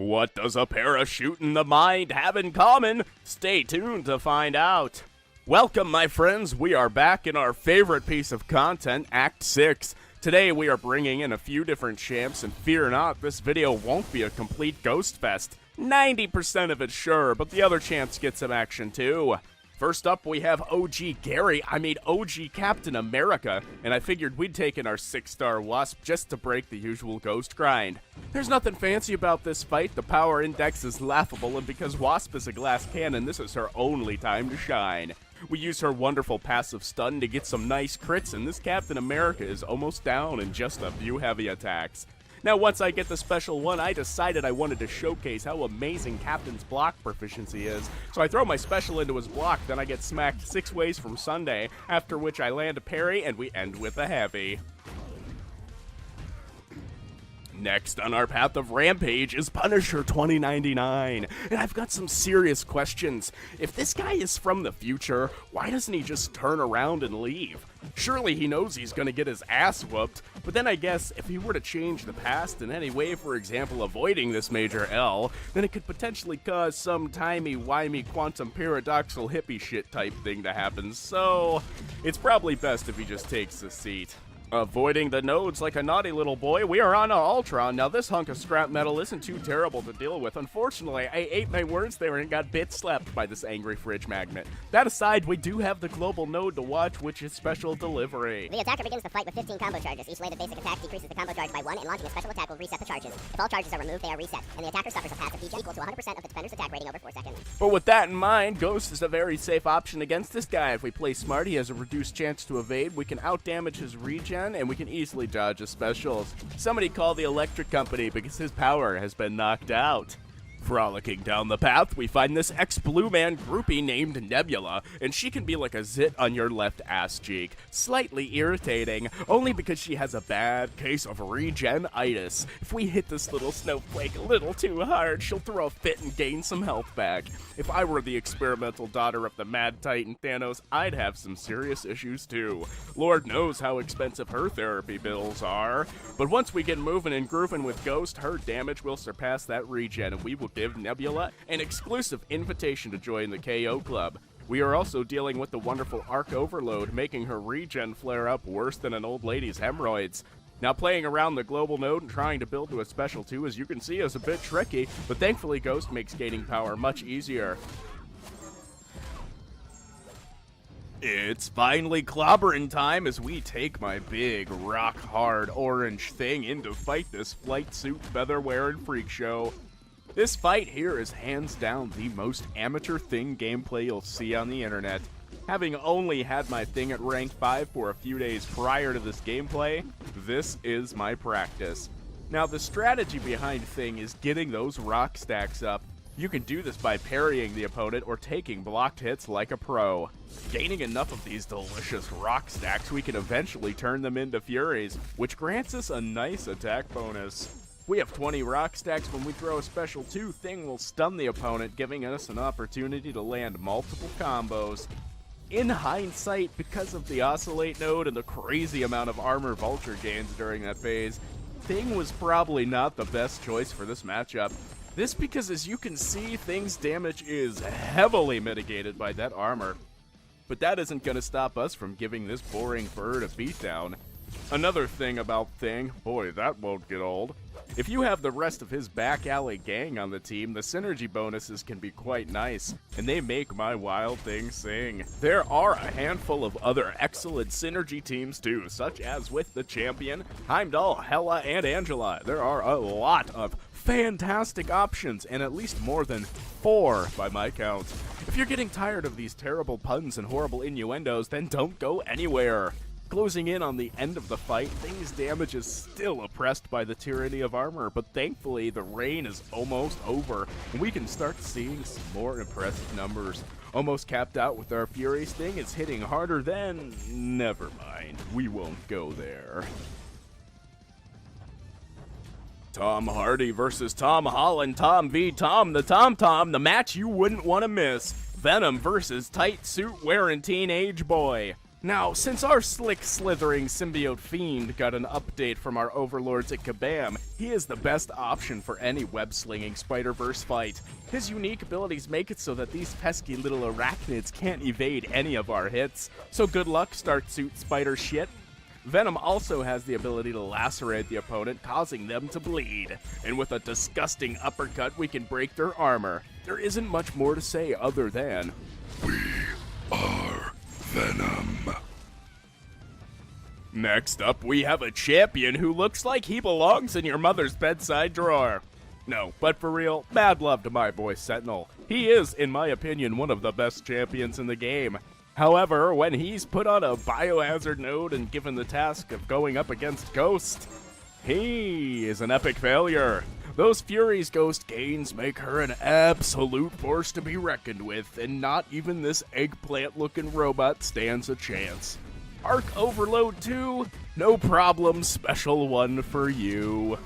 What does a parachute in the mind have in common? Stay tuned to find out. Welcome, my friends. We are back in our favorite piece of content, Act 6. Today we are bringing in a few different champs, and fear not, this video won't be a complete ghost fest. 90% of it, sure, but the other champs get some action too. First up, we have OG Captain America, and I figured we'd take in our 6-star Wasp just to break the usual ghost grind. There's nothing fancy about this fight, the power index is laughable, and because Wasp is a glass cannon, this is her only time to shine. We use her wonderful passive stun to get some nice crits, and this Captain America is almost down in just a few heavy attacks. Now, once I get the special one, I decided I wanted to showcase how amazing Captain's block proficiency is. So I throw my special into his block, then I get smacked 6 ways from Sunday, after which I land a parry, and we end with a heavy. Next on our path of Rampage is Punisher 2099, and I've got some serious questions. If this guy is from the future, why doesn't he just turn around and leave? Surely he knows he's gonna get his ass whooped, but then I guess if he were to change the past in any way, for example avoiding this major L, then it could potentially cause some timey-wimey quantum paradoxal hippie shit type thing to happen, so it's probably best if he just takes the seat. Avoiding the nodes like a naughty little boy, we are on to Ultron. Now this hunk of scrap metal isn't too terrible to deal with. Unfortunately, I ate my words there and got bit-slapped by this angry fridge magnet. That aside, we do have the global node to watch, which is special delivery. The attacker begins the fight with 15 combo charges. Each latest basic attack decreases the combo charge by 1, and launching a special attack will reset the charges. If all charges are removed, they are reset, and the attacker suffers a passive degen equal to 100% of the defender's attack rating over 4 seconds. But with that in mind, Ghost is a very safe option against this guy. If we play smart, he has a reduced chance to evade, we can outdamage his regen, and we can easily dodge his specials. Somebody call the electric company because his power has been knocked out. Frolicking down the path, we find this ex-Blue Man groupie named Nebula, and she can be like a zit on your left ass cheek. Slightly irritating, only because she has a bad case of regen-itis. If we hit this little snowflake a little too hard, she'll throw a fit and gain some health back. If I were the experimental daughter of the Mad Titan Thanos, I'd have some serious issues too. Lord knows how expensive her therapy bills are. But once we get moving and grooving with Ghost, her damage will surpass that regen, and we will give Nebula an exclusive invitation to join the KO Club. We are also dealing with the wonderful Arc Overload, making her regen flare up worse than an old lady's hemorrhoids. Now, playing around the global node and trying to build to a special 2, as you can see, is a bit tricky, but thankfully Ghost makes gaining power much easier. It's finally clobbering time as we take my big, rock-hard orange thing in to fight this flight suit, feather-wearing freak show. This fight here is hands down the most amateur thing gameplay you'll see on the internet. Having only had my thing at rank 5 for a few days prior to this gameplay, this is my practice. Now the strategy behind Thing is getting those rock stacks up. You can do this by parrying the opponent or taking blocked hits like a pro. Gaining enough of these delicious rock stacks, we can eventually turn them into Furies, which grants us a nice attack bonus. We have 20 rock stacks. When we throw a special 2, Thing will stun the opponent, giving us an opportunity to land multiple combos. In hindsight, because of the Oscillate node and the crazy amount of armor Vulture gains during that phase, Thing was probably not the best choice for this matchup. This because, as you can see, Thing's damage is heavily mitigated by that armor. But that isn't going to stop us from giving this boring bird a beatdown. Another thing about Thing, boy, that won't get old. If you have the rest of his back alley gang on the team, the synergy bonuses can be quite nice, and they make my wild thing sing. There are a handful of other excellent synergy teams too, such as with the Champion, Heimdall, Hela, and Angela. There are a lot of fantastic options, and at least more than 4 by my count. If you're getting tired of these terrible puns and horrible innuendos, then don't go anywhere. Closing in on the end of the fight, Thing's damage is still oppressed by the tyranny of armor, but thankfully the rain is almost over, and we can start seeing some more impressive numbers. Almost capped out with our Furies. Thing is hitting harder than... never mind, we won't go there. Tom Hardy versus Tom Holland, Tom v. Tom, the Tom, the match you wouldn't want to miss. Venom versus tight suit wearing teenage boy. Now, since our slick slithering symbiote fiend got an update from our overlords at Kabam, he is the best option for any web-slinging Spider-Verse fight. His unique abilities make it so that these pesky little arachnids can't evade any of our hits, so good luck, Stark Suit Spider shit. Venom also has the ability to lacerate the opponent, causing them to bleed. And with a disgusting uppercut, we can break their armor. There isn't much more to say other than, We are Venom. next up, we have a champion who looks like he belongs in your mother's bedside drawer. No, but for real, mad love to my boy Sentinel. He is, in my opinion, one of the best champions in the game. However, when he's put on a biohazard node and given the task of going up against Ghost, he is an epic failure. Those Fury's Ghost gains make her an absolute force to be reckoned with, and not even this eggplant-looking robot stands a chance. Arc Overload 2? No problem, special one for you.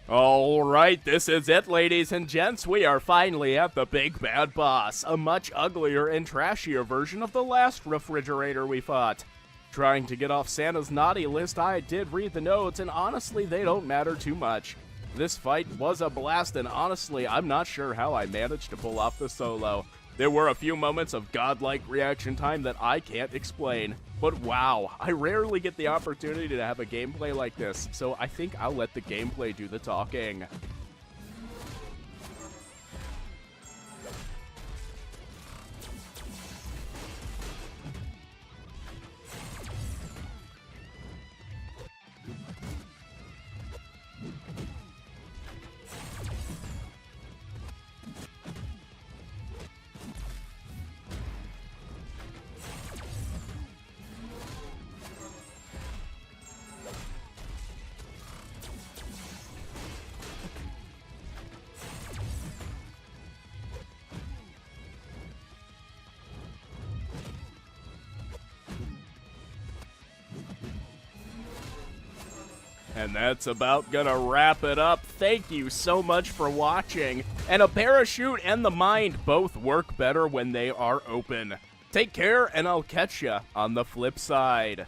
Alright, this is it, ladies and gents. We are finally at the big bad boss, a much uglier and trashier version of the last refrigerator we fought. Trying to get off Santa's naughty list, I did read the notes, and honestly, they don't matter too much. This fight was a blast, and honestly, I'm not sure how I managed to pull off the solo. There were a few moments of godlike reaction time that I can't explain. But wow, I rarely get the opportunity to have a gameplay like this, so I think I'll let the gameplay do the talking. And that's about gonna wrap it up. Thank you so much for watching. And a parachute and the mind both work better when they are open. Take care, and I'll catch ya on the flip side.